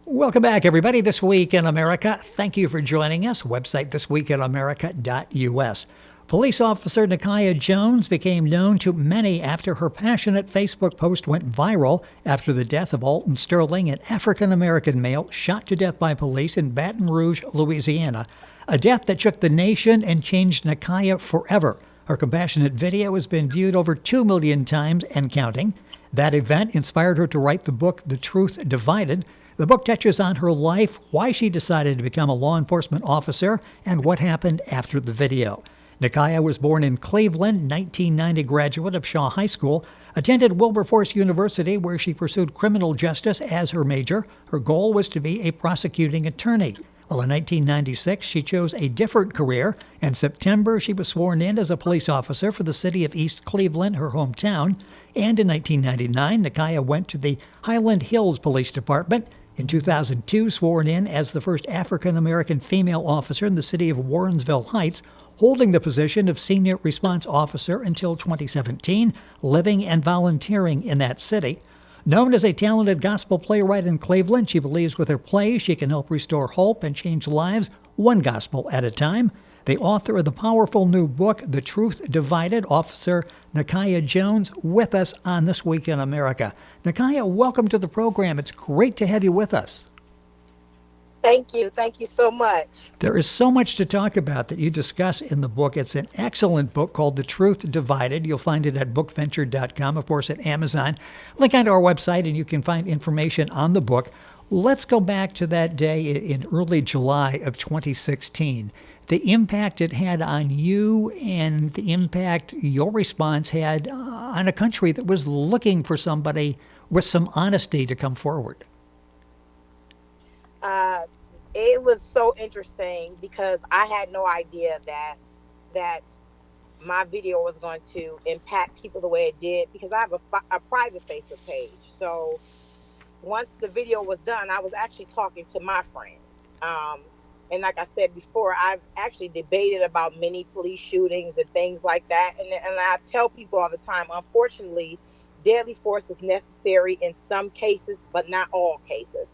Welcome back, everybody. This Week in America. Thank you for joining us. Website thisweekinamerica.us. Police officer NAKIA Jones became known to many after her passionate Facebook post went viral after the death of Alton Sterling, an African-American male shot to death by police in Baton Rouge, Louisiana. A death that shook the nation and changed NAKIA forever. Her compassionate video has been viewed over 2 million times and counting. That event inspired her to write the book, The Truth Divided. The book touches on her life, why she decided to become a law enforcement officer, and what happened after the video. NAKIA was born in Cleveland, 1990 graduate of Shaw High School, attended Wilberforce University where she pursued criminal justice as her major. Her goal was to be a prosecuting attorney. Well, in 1996, she chose a different career. In September, she was sworn in as a police officer for the city of East Cleveland, her hometown. And in 1999, NAKIA went to the Highland Hills Police Department. In 2002, sworn in as the first African-American female officer in the city of Warrensville Heights, holding the position of Senior Response Officer until 2017, living and volunteering in that city. Known as a talented gospel playwright in Cleveland, she believes with her plays she can help restore hope and change lives one gospel at a time. The author of the powerful new book, The Truth Divided, Officer NAKIA Jones, with us on This Week in America. NAKIA, welcome to the program. It's great to have you with us. Thank you. Thank you so much. There is so much to talk about that you discuss in the book. It's an excellent book called The Truth Divided. You'll find it at bookventure.com, of course, at Amazon. Link onto our website, and you can find information on the book. Let's go back to that day in early July of 2016. The impact it had on you and the impact your response had on a country that was looking for somebody with some honesty to come forward. It was so interesting because I had no idea that my video was going to impact people the way it did, because I have a private Facebook page. So once the video was done, I was actually talking to my friend. And like I said before, I've actually debated about many police shootings and things like that. And I tell people all the time, unfortunately, deadly force is necessary in some cases, but not all cases.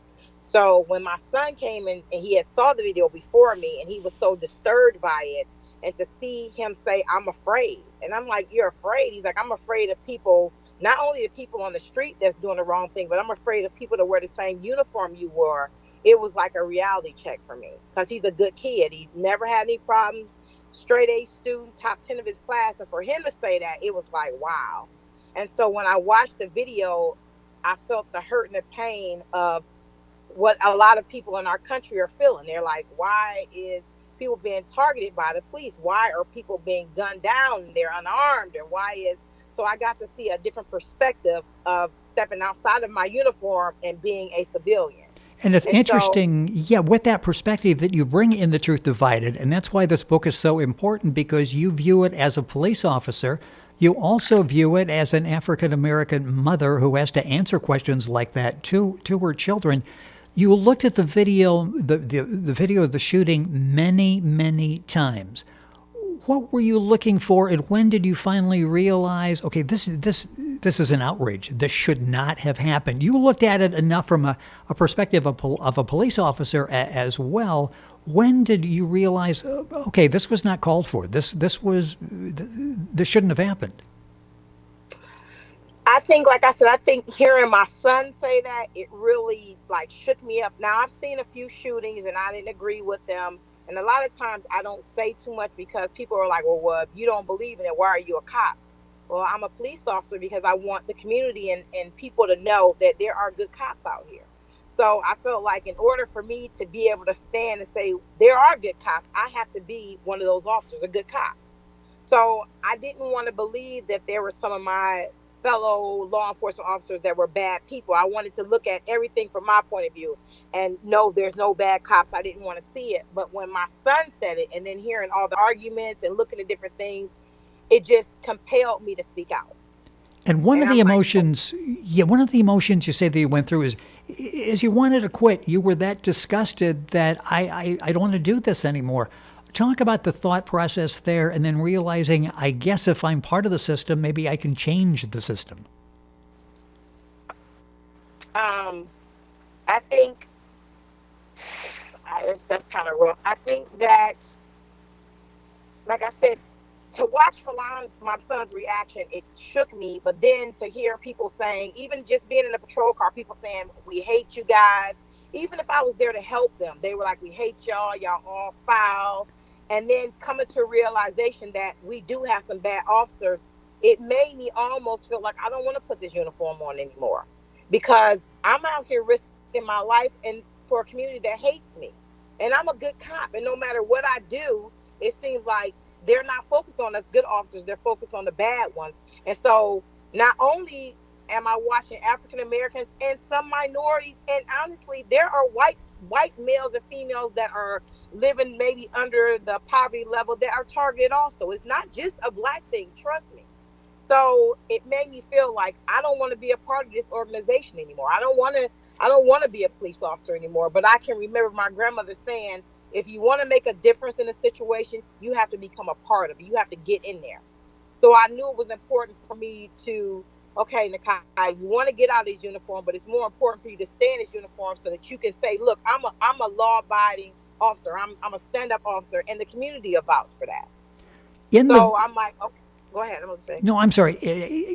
So when my son came in and he had saw the video before me, and he was so disturbed by it, and to see him say, I'm afraid. And I'm like, you're afraid? He's like, I'm afraid of people, not only the people on the street that's doing the wrong thing, but I'm afraid of people that wear the same uniform you wore. It was like a reality check for me, because he's a good kid. He's never had any problems, straight A student, top 10 of his class. And for him to say that, it was like, wow. And so when I watched the video, I felt the hurt and the pain of what a lot of people in our country are feeling. They're like, why is people being targeted by the police? Why are people being gunned down and they're unarmed? And so I got to see a different perspective of stepping outside of my uniform and being a civilian. And it's interesting, with that perspective that you bring in The Truth Divided, and that's why this book is so important, because you view it as a police officer. You also view it as an African-American mother who has to answer questions like that to her children. You looked at the video, the video of the shooting many, many times. What were you looking for, and when did you finally realize, okay, this is an outrage. This should not have happened? You looked at it enough from a perspective of a police officer as well. When did you realize, okay, this was not called for? This shouldn't have happened? I think, like I said, I think hearing my son say that, it really shook me up. Now, I've seen a few shootings and I didn't agree with them. And a lot of times I don't say too much because people are like, well, if you don't believe in it, why are you a cop? Well, I'm a police officer because I want the community and people to know that there are good cops out here. So I felt like in order for me to be able to stand and say there are good cops, I have to be one of those officers, a good cop. So I didn't want to believe that there were some of my fellow law enforcement officers that were bad people. I wanted to look at everything from my point of view and no, there's no bad cops. I didn't want to see it. But when my son said it, and then hearing all the arguments and looking at different things, it just compelled me to speak out. And one of the emotions you say that you went through is you wanted to quit. You were that disgusted that I don't want to do this anymore. Talk about the thought process there, and then realizing, I guess if I'm part of the system, maybe I can change the system. I think that's kind of rough. I think that, like I said, to watch Falon, my son's reaction, it shook me. But then to hear people saying, even just being in a patrol car, people saying, "We hate you guys." Even if I was there to help them, they were like, "We hate y'all. Y'all all foul." And then coming to a realization that we do have some bad officers, it made me almost feel like I don't want to put this uniform on anymore, because I'm out here risking my life and for a community that hates me. And I'm a good cop, and no matter what I do, it seems like they're not focused on us good officers, they're focused on the bad ones. And so not only am I watching African Americans and some minorities, and honestly there are white males and females that are living maybe under the poverty level that are targeted also. It's not just a black thing, trust me. So it made me feel like I don't want to be a part of this organization anymore. I don't want to be a police officer anymore. But I can remember my grandmother saying, if you want to make a difference in a situation, you have to become a part of it. You have to get in there. So I knew it was important for me to, okay, Nakai, you want to get out of this uniform, but it's more important for you to stay in this uniform so that you can say, look, I'm a law-abiding officer. I'm a stand-up officer, and the community will vouch for that. I'm like, okay, go ahead. I'm going to say. No, I'm sorry.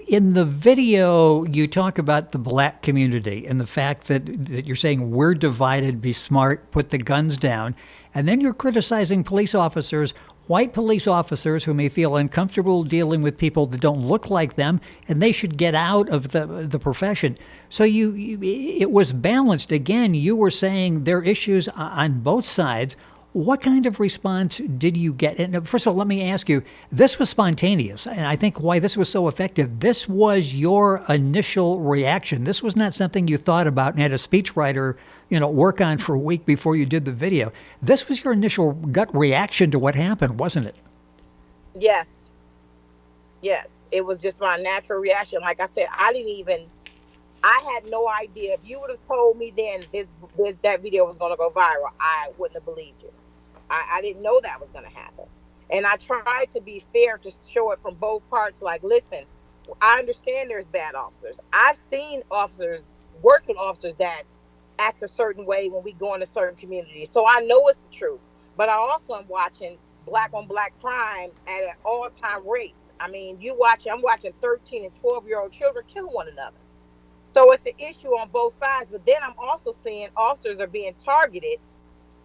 In the video, you talk about the black community and the fact that you're saying we're divided, be smart, put the guns down. And then you're criticizing police officers, white police officers who may feel uncomfortable dealing with people that don't look like them, and they should get out of the profession. So it was balanced. Again, you were saying there are issues on both sides. What kind of response did you get? And first of all, let me ask you, this was spontaneous, and I think why this was so effective, this was your initial reaction. This was not something you thought about and had a speechwriter, work on for a week before you did the video. This was your initial gut reaction to what happened, wasn't it? Yes. Yes. It was just my natural reaction. Like I said, I had no idea. If you would have told me then that video was going to go viral, I wouldn't have believed you. I didn't know that was going to happen. And I tried to be fair to show it from both parts. Like, listen, I understand there's bad officers. I've seen officers, work with officers that act a certain way when we go into certain communities. So I know it's the truth. But I also am watching black on black crime at an all-time rate. I mean, I'm watching 13 and 12-year-old children kill one another. So it's an issue on both sides. But then I'm also seeing officers are being targeted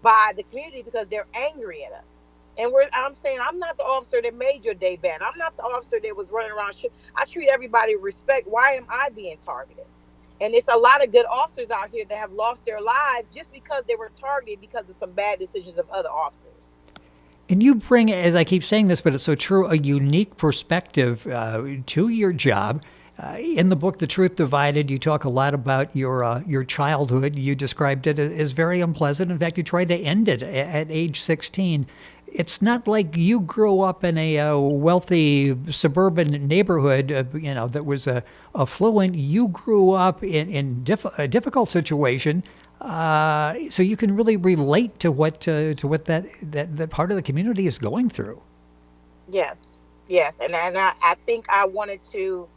by the community because they're angry at us. And I'm saying, I'm not the officer that made your day bad. I'm not the officer that was running around. I treat everybody with respect. Why am I being targeted? And it's a lot of good officers out here that have lost their lives just because they were targeted because of some bad decisions of other officers. And you bring, as I keep saying this, but it's so true, a unique perspective to your job. In the book, The Truth Divided, you talk a lot about your childhood. You described it as very unpleasant. In fact, you tried to end it at age 16. It's not like you grew up in a wealthy suburban neighborhood, that was affluent. You grew up in a difficult situation, so you can really relate to what that part of the community is going through. Yes, and I think I wanted to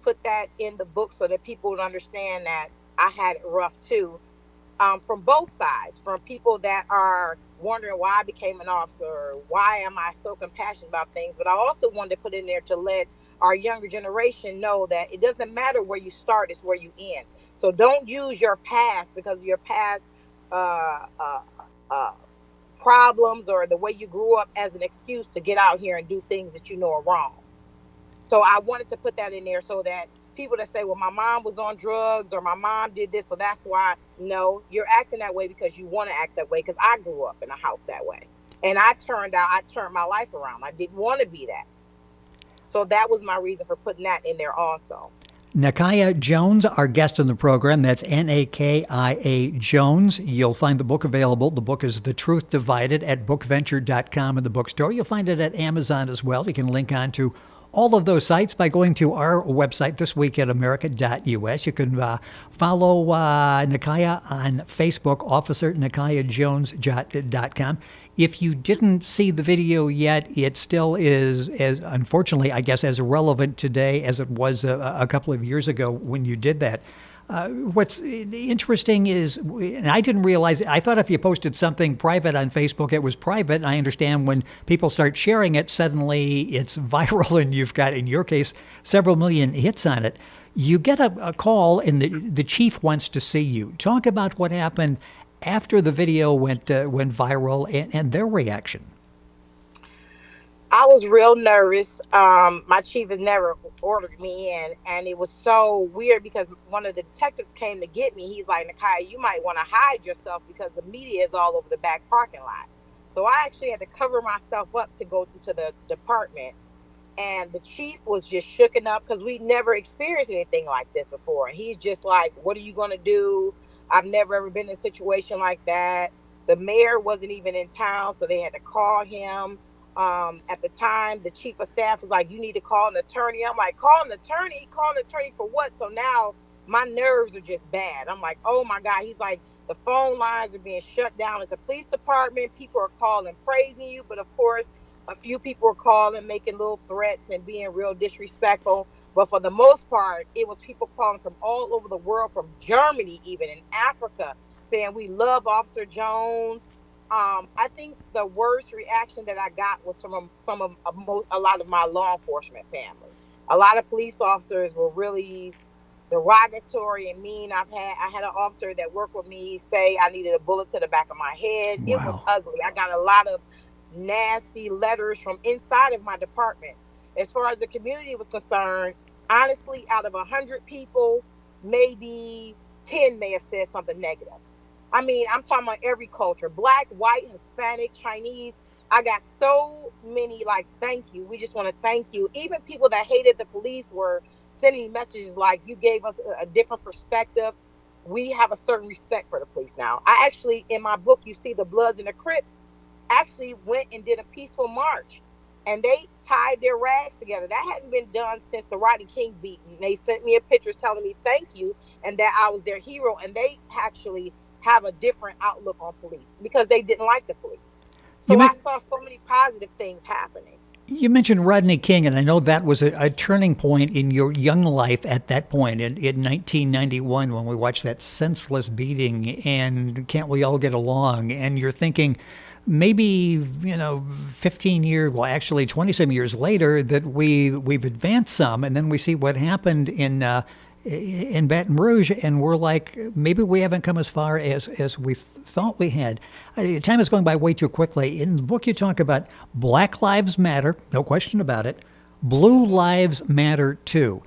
put that in the book so that people would understand that I had it rough too, from both sides, from people that are wondering why I became an officer, or why am I so compassionate about things. But I also wanted to put in there to let our younger generation know that it doesn't matter where you start, it's where you end. So don't use your past, because of your past problems or the way you grew up, as an excuse to get out here and do things that you know are wrong. So I wanted to put that in there so that people that say, well, my mom was on drugs or my mom did this, so that's why. No, you're acting that way because you want to act that way, because I grew up in a house that way. And I turned my life around. I didn't want to be that. So that was my reason for putting that in there also. NAKIA Jones, our guest on the program. That's NAKIA Jones. You'll find the book available. The book is The Truth Divided at bookventure.com in the bookstore. You'll find it at Amazon as well. You can link on to all of those sites by going to our website, thisweekinamerica.us. You can follow NAKIA on Facebook, Officer NAKIAJones.com. If you didn't see the video yet, it still is, as unfortunately, I guess, as relevant today as it was a couple of years ago when you did that. What's interesting is, and I didn't realize, I thought if you posted something private on Facebook, it was private. And I understand when people start sharing it, suddenly it's viral and you've got, in your case, several million hits on it. You get a call and the chief wants to see you. Talk about what happened after the video went viral and their reaction. I was real nervous. My chief has never ordered me in, and it was so weird because one of the detectives came to get me. He's like, "NAKIA, you might want to hide yourself because the media is all over the back parking lot." So I actually had to cover myself up to go into the department, and the chief was just shooken up because we never experienced anything like this before. And he's just like, "What are you gonna do? I've never ever been in a situation like that." The mayor wasn't even in town, so they had to call him. At the time, the chief of staff was like, "You need to call an attorney." I'm like, "Call an attorney? Call an attorney for what?" So now my nerves are just bad. I'm like, "Oh my God." He's like, "The phone lines are being shut down at the police department. People are calling praising you." But of course, a few people were calling, making little threats and being real disrespectful. But for the most part, it was people calling from all over the world, from Germany, even in Africa, saying, "We love Officer Jones." I think the worst reaction that I got was from a lot of my law enforcement family. A lot of police officers were really derogatory and mean. I had an officer that worked with me say I needed a bullet to the back of my head. It was Wow. ugly. I got a lot of nasty letters from inside of my department. As far as the community was concerned, honestly, out of 100 people, maybe 10 may have said something negative. I mean, I'm talking about every culture, Black, white, Hispanic, Chinese. I got so many like, "Thank you. We just want to thank you." Even people that hated the police were sending messages like, "You gave us a different perspective. We have a certain respect for the police now." I actually, in my book, you see the Bloods and the Crips actually went and did a peaceful march, and they tied their rags together. That hadn't been done since the Rodney King beating. They sent me a picture telling me thank you and that I was their hero. And they actually have a different outlook on police because they didn't like the police. You So I men- saw so many positive things happening. you mentioned Rodney King, and I know that was a turning point in your young life at that point in 1991 when we watched that senseless beating and Can't We All Get Along? And you're thinking, maybe 15 years, well, actually 20 some years later, that we've advanced some, and then we see what happened in Baton Rouge, and we're like, maybe we haven't come as far as we thought we had. Time is going by way too quickly. In the book, you talk about Black Lives Matter, no question about it. Blue Lives Matter too.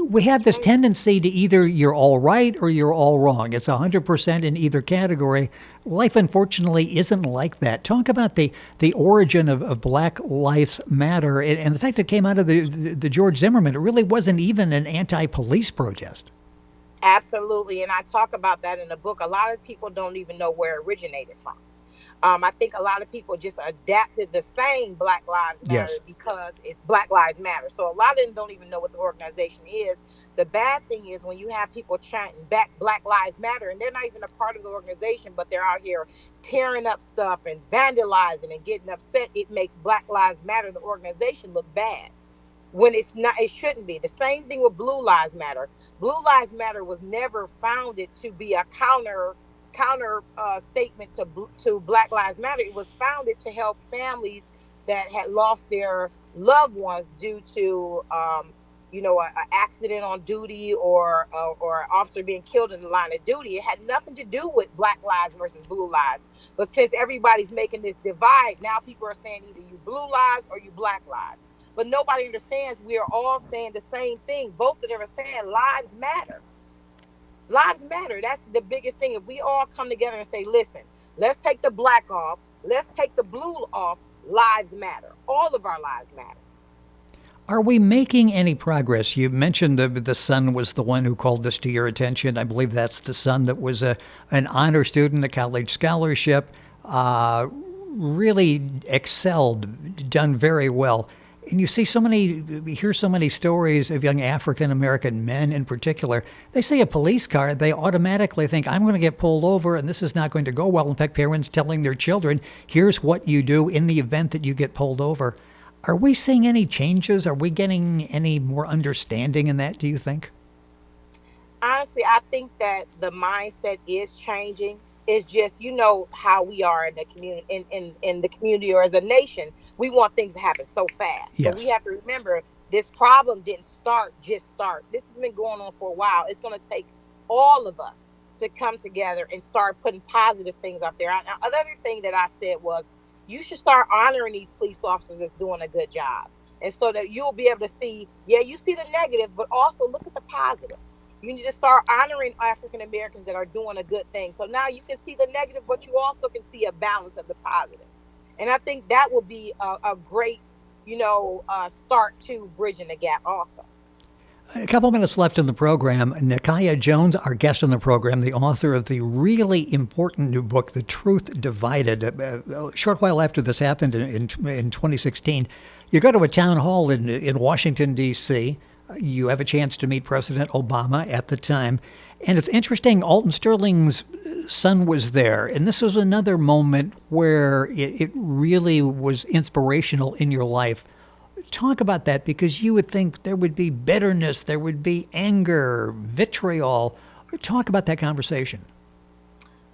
We have this tendency to either you're all right or you're all wrong. It's 100% in either category. Life, unfortunately, isn't like that. Talk about the origin of Black Lives Matter and the fact it came out of the George Zimmerman. It really wasn't even an anti-police protest. Absolutely. And I talk about that in the book. A lot of people don't even know where it originated from. I think a lot of people just adapted the saying Black Lives Matter Yes. because it's Black Lives Matter. So a lot of them don't even know what the organization is. The bad thing is when you have people chanting back Black Lives Matter and they're not even a part of the organization, but they're out here tearing up stuff and vandalizing and getting upset, it makes Black Lives Matter, the organization, look bad. When it's not, it shouldn't be. The same thing with Blue Lives Matter. Blue Lives Matter was never founded to be a counter statement to Black Lives Matter. It was founded to help families that had lost their loved ones due to an accident on duty or an officer being killed in the line of duty. It had nothing to do with Black lives versus blue lives. But since everybody's making this divide, now people are saying either you blue lives or you Black lives. But nobody understands we are all saying the same thing. Both of them are saying lives matter. Lives matter. That's the biggest thing. If we all come together and say, "Listen, let's take the black off, let's take the blue off, lives matter. All of our lives matter." Are we making any progress? You mentioned the son was the one who called this to your attention. I believe that's the son that was an honor student, a college scholarship, really excelled, done very well. And you hear so many stories of young African American men in particular. They see a police car, they automatically think, "I'm going to get pulled over and this is not going to go well." In fact, parents telling their children, "Here's what you do in the event that you get pulled over." Are we seeing any changes? Are we getting any more understanding in that, do you think? Honestly, I think that the mindset is changing. It's just, you know how we are in the community, in the community, or as a nation, we want things to happen so fast. But we Yes. have to remember, this problem didn't start. This has been going on for a while. It's going to take all of us to come together and start putting positive things out there. Another thing that I said was, you should start honoring these police officers that's doing a good job. And so that you'll be able to see, yeah, you see the negative, but also look at the positive. You need to start honoring African Americans that are doing a good thing. So now you can see the negative, but you also can see a balance of the positive. And I think that will be a great, start to bridging the gap also. A couple minutes left in the program. NAKIA Jones, our guest on the program, the author of the really important new book, The Truth Divided. A short while after this happened in 2016, you go to a town hall in Washington, D.C. You have a chance to meet President Obama at the time. And it's interesting, Alton Sterling's son was there. And this was another moment where it really was inspirational in your life. Talk about that, because you would think there would be bitterness, there would be anger, vitriol. Talk about that conversation.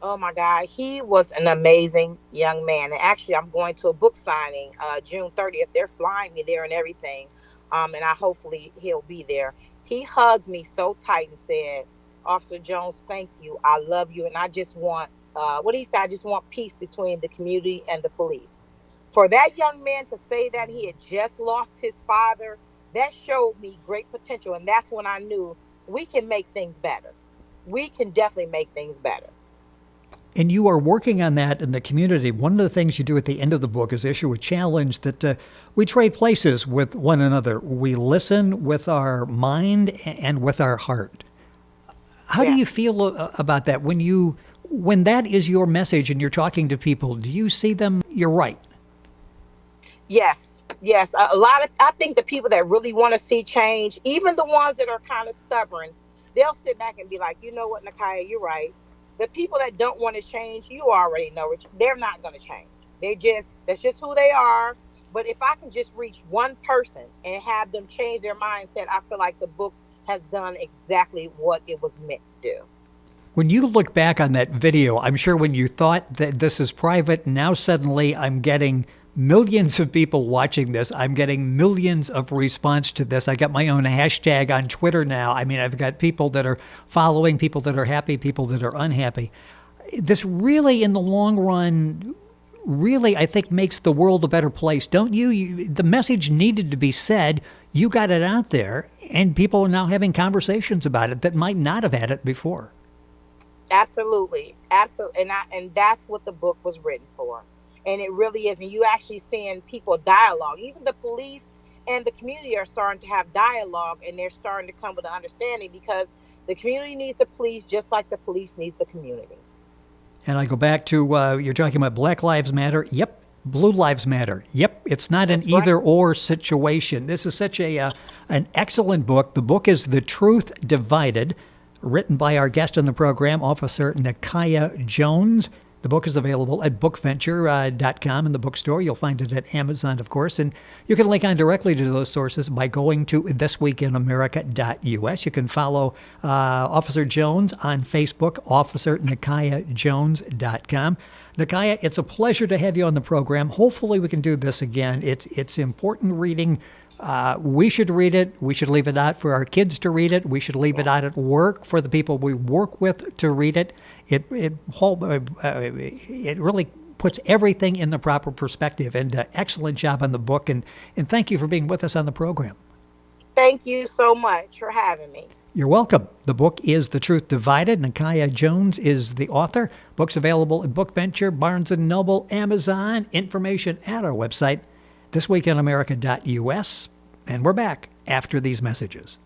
Oh my God, he was an amazing young man. And actually, I'm going to a book signing June 30th. They're flying me there and everything. And hopefully he'll be there. He hugged me so tight and said, "Officer Jones, thank you. I love you. And I just want, what he said, I just want peace between the community and the police." For that young man to say that, he had just lost his father, that showed me great potential. And that's when I knew we can make things better. We can definitely make things better. And you are working on that in the community. One of the things you do at the end of the book is issue a challenge that we trade places with one another. We listen with our mind and with our heart. How do Yeah. you feel about that? When that is your message and you're talking to people, do you see them? You're right. Yes, yes. I think the people that really want to see change, even the ones that are kind of stubborn, they'll sit back and be like, you know what, Nakia, you're right. The people that don't want to change, you already know it. They're not going to change. That's just who they are. But if I can just reach one person and have them change their mindset, I feel like the book has done exactly what it was meant to do. When you look back on that video, I'm sure when you thought that this is private, now suddenly I'm getting millions of people watching this. I'm getting millions of response to this. I got my own hashtag on Twitter now. I mean, I've got people that are following, people that are happy, people that are unhappy. This really, in the long run, really, I think, makes the world a better place, don't you? The message needed to be said. You got it out there, and people are now having conversations about it that might not have had it before. Absolutely, absolutely, and that's what the book was written for, and it really is. And you actually seeing people dialogue. Even the police and the community are starting to have dialogue, and they're starting to come with an understanding, because the community needs the police just like the police needs the community. And I go back to you're talking about Black Lives Matter. Yep. Blue Lives Matter. Yep. It's not an That's right. either or situation. This is such an excellent book. The book is The Truth Divided, written by our guest on the program, Officer NAKIA Jones. The book is available at bookventure.com in the bookstore. You'll find it at Amazon, of course. And you can link on directly to those sources by going to thisweekinamerica.us. You can follow Officer Jones on Facebook, officernakiajones.com. NAKIA, it's a pleasure to have you on the program. Hopefully we can do this again. It's important reading. We should read it. We should leave it out for our kids to read it. We should leave it out at work for the people we work with to read it. It really puts everything in the proper perspective. And excellent job on the book. And thank you for being with us on the program. Thank you so much for having me. You're welcome. The book is The Truth Divided. NAKIA Jones is the author. Book's available at Bookventure, Barnes & Noble, Amazon. Information at our website, thisweekinamerica.us. And we're back after these messages.